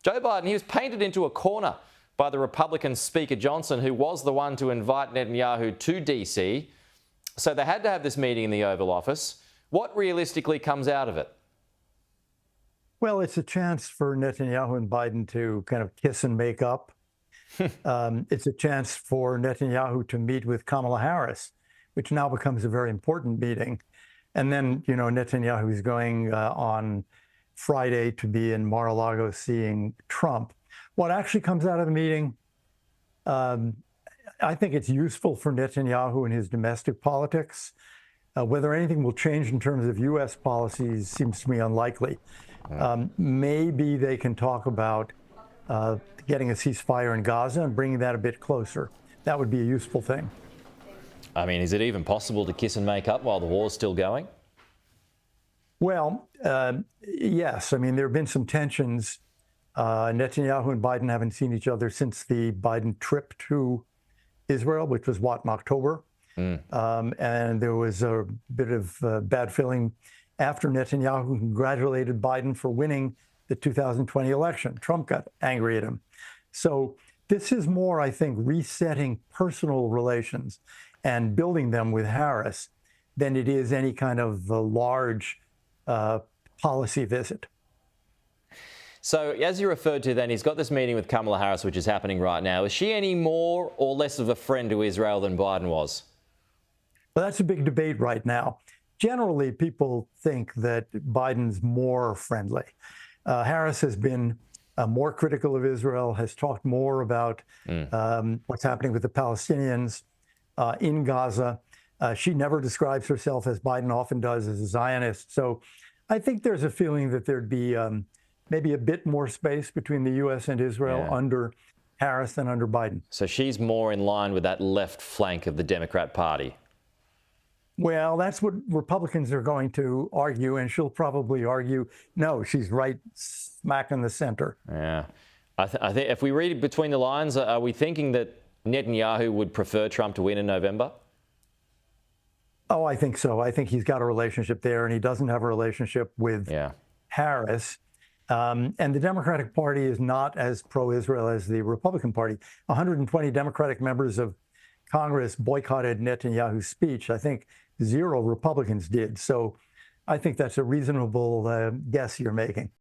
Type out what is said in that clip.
Joe Biden, he was painted into a corner by the Republican Speaker Johnson, who was the one to invite Netanyahu to DC. So they had to have this meeting in the Oval Office. What realistically comes out of it? Well, it's a chance for Netanyahu and Biden to kind of kiss and make up. It's a chance for Netanyahu to meet with Kamala Harris, which now becomes a very important meeting. And then, Netanyahu is going on Friday to be in Mar-a-Lago seeing Trump. What actually comes out of the meeting, I think it's useful for Netanyahu in his domestic politics. Whether anything will change in terms of U.S. policies seems to me unlikely. Maybe they can talk about getting a ceasefire in Gaza and bringing that a bit closer. That would be a useful thing. I mean, is it even possible to kiss and make up while the war's still going? Well, yes. I mean, there have been some tensions. Netanyahu and Biden haven't seen each other since the Biden trip to Israel, which was, in October? And there was a bit of bad feeling after Netanyahu congratulated Biden for winning the 2020 election. Trump got angry at him. So this is more, I think, resetting personal relations and building them with Harris than it is any kind of large policy visit. So as you referred to then, he's got this meeting with Kamala Harris, which is happening right now. Is she any more or less of a friend to Israel than Biden was? Well, that's a big debate right now. Generally, people think that Biden's more friendly. Harris has been more critical of Israel, has talked more about what's happening with the Palestinians in Gaza. She never describes herself, as Biden often does, as a Zionist. So I think there's a feeling that there'd be maybe a bit more space between the U.S. and Israel under Harris than under Biden. So she's more in line with that left flank of the Democrat Party. Well, that's what Republicans are going to argue, and she'll probably argue, no, she's right smack in the center. Yeah. I think if we read between the lines, are we thinking that Netanyahu would prefer Trump to win in November? Oh, I think so. I think he's got a relationship there, and he doesn't have a relationship with Harris. And the Democratic Party is not as pro-Israel as the Republican Party. 120 Democratic members of Congress boycotted Netanyahu's speech. I think 0 Republicans did. So I think that's a reasonable guess you're making.